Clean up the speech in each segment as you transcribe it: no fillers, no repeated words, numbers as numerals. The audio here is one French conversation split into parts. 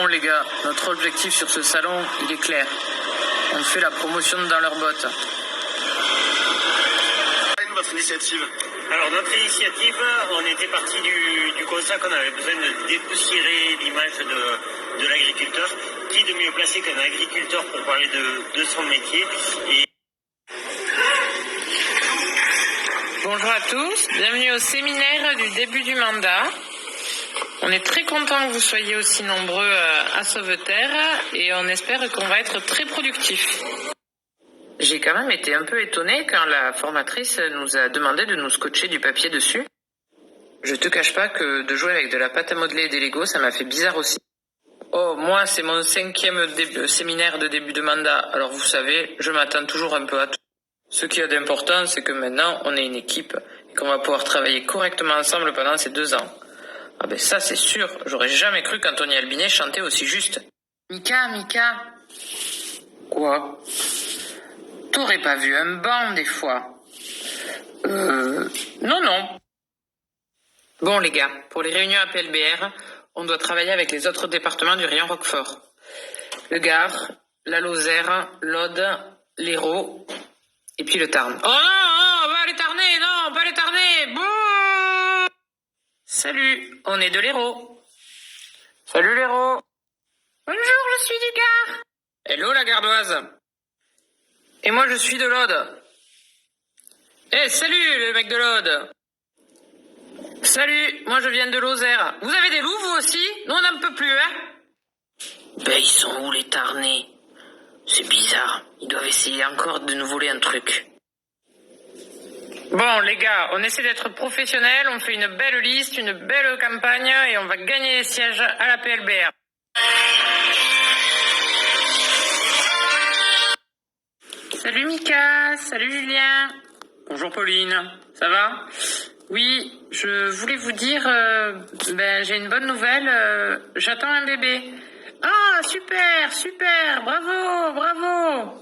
Bon les gars, notre objectif sur ce salon, il est clair. On fait la promotion dans leurs bottes. Votre initiative? Alors notre initiative, on était parti du constat qu'on avait besoin de dépoussiérer l'image de l'agriculteur. Qui de mieux placé qu'un agriculteur pour parler de son métier Bonjour à tous, bienvenue au séminaire du début du mandat. On est très content que vous soyez aussi nombreux à Sauveterre et on espère qu'on va être très productifs. J'ai quand même été un peu étonnée quand la formatrice nous a demandé de nous scotcher du papier dessus. Je te cache pas que de jouer avec de la pâte à modeler et des Legos, ça m'a fait bizarre aussi. Oh, moi, c'est mon 5e séminaire de début de mandat, alors vous savez, je m'attends toujours un peu à tout. Ce qu'il y a d'important, c'est que maintenant, on est une équipe et qu'on va pouvoir travailler correctement ensemble pendant ces 2 ans. Ah ben ça, c'est sûr, j'aurais jamais cru qu'Anthony Albinet chantait aussi juste. Mika. Quoi? T'aurais pas vu un banc des fois? Non. Bon les gars, pour les réunions APLBR, on doit travailler avec les autres départements du rayon Roquefort. Le Gard, la Lozère, l'Aude, l'Hérault, et puis le Tarn. Oh non, pas les Tarnais, non, pas les Tarnais, bouh! Salut, on est de l'Hérault. Salut l'Hérault. Bonjour, je suis du Gard. Hello la Gardoise. Et moi je suis de l'Aude. Salut le mec de l'Aude. Salut, moi je viens de Lozère. Vous avez des loups vous aussi? Nous on n'en peut plus, hein? Ben ils sont où les Tarnais? C'est bizarre, ils doivent essayer encore de nous voler un truc. Bon les gars, on essaie d'être professionnels, on fait une belle liste, une belle campagne et on va gagner les sièges à la PLBR. Salut Mika, salut Julien. Bonjour Pauline, ça va? Oui, je voulais vous dire, j'ai une bonne nouvelle, j'attends un bébé. Ah, super, bravo.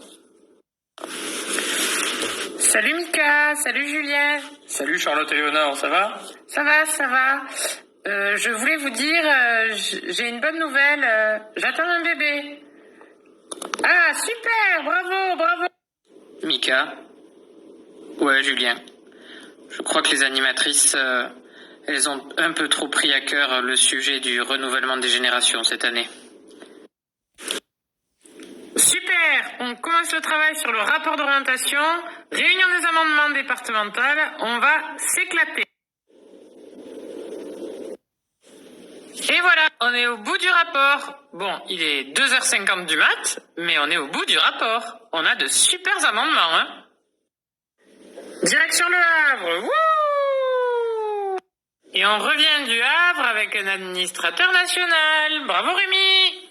Salut Mika, salut Julien. Salut Charlotte et Léonard, ça va? Ça va. Je voulais vous dire, j'ai une bonne nouvelle, j'attends un bébé. Ah, super, bravo. Mika? Ouais, Julien. Je crois que les animatrices, elles ont un peu trop pris à cœur le sujet du renouvellement des générations cette année. Super! On commence le travail sur le rapport d'orientation, réunion des amendements départementales, on va s'éclater. Et voilà, on est au bout du rapport. Bon, il est 2h50 du mat, mais on est au bout du rapport. On a de super amendements, hein? Direction Le Havre, wouh! Et on revient du Havre avec un administrateur national. Bravo Rémi!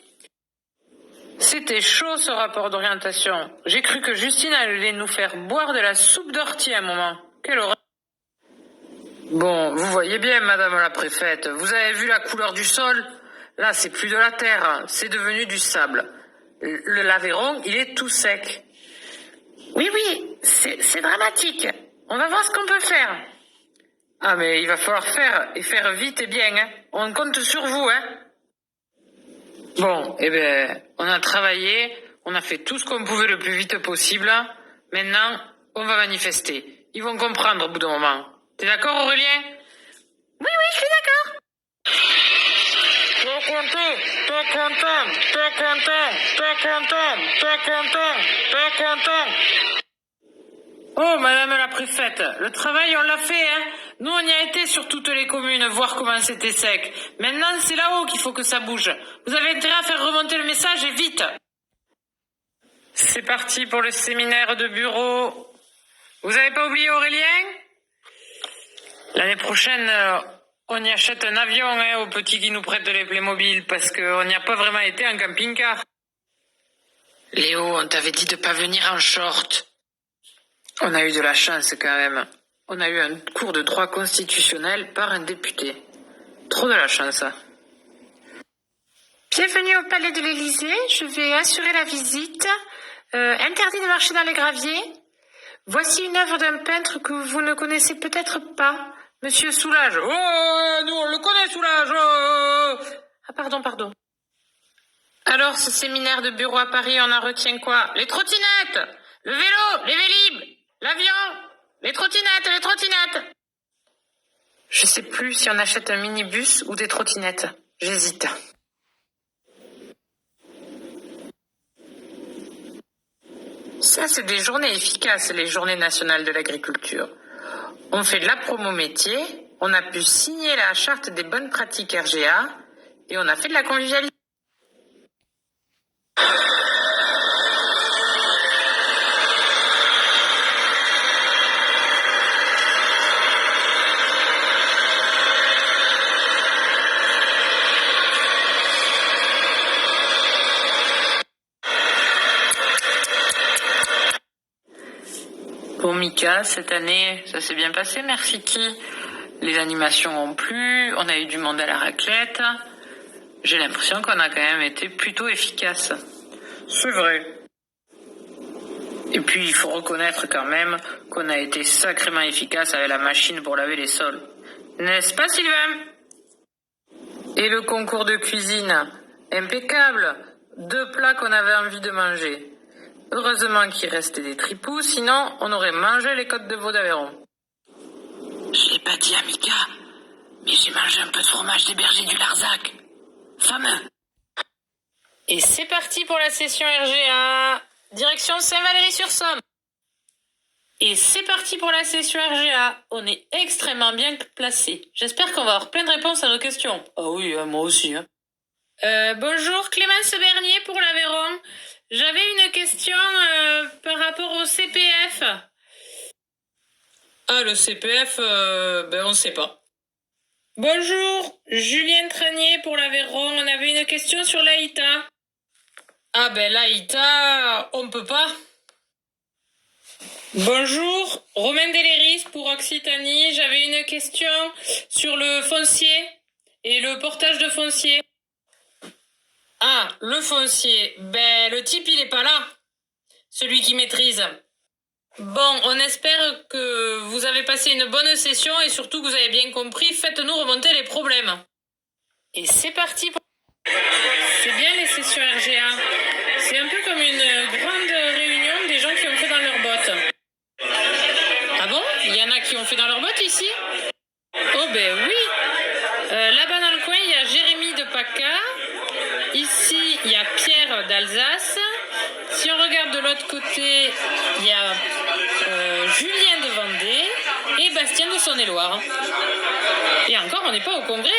C'était chaud ce rapport d'orientation. J'ai cru que Justine allait nous faire boire de la soupe d'ortie à un moment. Quelle horreur! Bon, vous voyez bien, madame la préfète, vous avez vu la couleur du sol? Là, c'est plus de la terre, c'est devenu du sable. L'Aveyron, il est tout sec. Oui, c'est dramatique. On va voir ce qu'on peut faire. Ah, mais il va falloir faire, et faire vite et bien, hein. On compte sur vous, hein. Bon, on a travaillé, on a fait tout ce qu'on pouvait le plus vite possible. Maintenant, on va manifester. Ils vont comprendre au bout d'un moment. T'es d'accord, Aurélien? Oui, je suis d'accord. T'es content. Oh, madame la préfète, le travail, on l'a fait, hein. Nous, on y a été sur toutes les communes, voir comment c'était sec. Maintenant, c'est là-haut qu'il faut que ça bouge. Vous avez intérêt à faire remonter le message et vite. C'est parti pour le séminaire de bureau. Vous avez pas oublié Aurélien? L'année prochaine, on y achète un avion, hein, aux petits qui nous prêtent les Playmobil, parce qu'on n'y a pas vraiment été en camping-car. Léo, on t'avait dit de pas venir en short. On a eu de la chance quand même. On a eu un cours de droit constitutionnel par un député. Trop de la chance. Bienvenue au palais de l'Élysée. Je vais assurer la visite. Interdit de marcher dans les graviers. Voici une œuvre d'un peintre que vous ne connaissez peut-être pas. Monsieur Soulage. Oh, nous on le connaît Soulage. Oh. Ah pardon. Alors, ce séminaire de bureau à Paris, on en retient quoi? Les trottinettes, le vélo, les vélib, l'avion, les trottinettes. Je sais plus si on achète un minibus ou des trottinettes. J'hésite. Ça, c'est des journées efficaces, les journées nationales de l'agriculture. On fait de la promo métier, on a pu signer la charte des bonnes pratiques RGA et on a fait de la convivialité. Pour Mika, cette année, ça s'est bien passé, merci qui. Les animations ont plu, on a eu du monde à la raclette. J'ai l'impression qu'on a quand même été plutôt efficace. C'est vrai. Et puis, il faut reconnaître quand même qu'on a été sacrément efficace avec la machine pour laver les sols. N'est-ce pas, Sylvain? Et le concours de cuisine, impeccable. 2 plats qu'on avait envie de manger. Heureusement qu'il restait des tripous, sinon on aurait mangé les côtes de veau d'Aveyron. Je l'ai pas dit à Mika, mais j'ai mangé un peu de fromage des bergers du Larzac. Fameux. Et c'est parti pour la session RGA. Direction Saint-Valery-sur-Somme. Et c'est parti pour la session RGA. On est extrêmement bien placés. J'espère qu'on va avoir plein de réponses à nos questions. Ah oui, moi aussi. Bonjour, Clémence Bernier pour l'Aveyron. J'avais une question par rapport au CPF. Ah, le CPF, on ne sait pas. Bonjour, Julien Tranier pour l'Aveyron. On avait une question sur l'AITA. Ah l'AITA, on ne peut pas. Bonjour, Romain Deléris pour Occitanie. J'avais une question sur le foncier et le portage de foncier. Ah, le foncier. Le type, il est pas là. Celui qui maîtrise. Bon, on espère que vous avez passé une bonne session et surtout que vous avez bien compris. Faites-nous remonter les problèmes. Et c'est parti. C'est bien les sessions RGA. C'est un peu comme une grande réunion des gens qui ont fait dans leurs bottes. Ah bon? Il y en a qui ont fait dans leurs bottes ici? Oh oui. Là-bas dans le coin, il y a Jérémy de PACA. Ici, il y a Pierre d'Alsace. Si on regarde de l'autre côté, il y a Julien de Vendée et Bastien de Saône-et-Loire. Et encore, on n'est pas au congrès.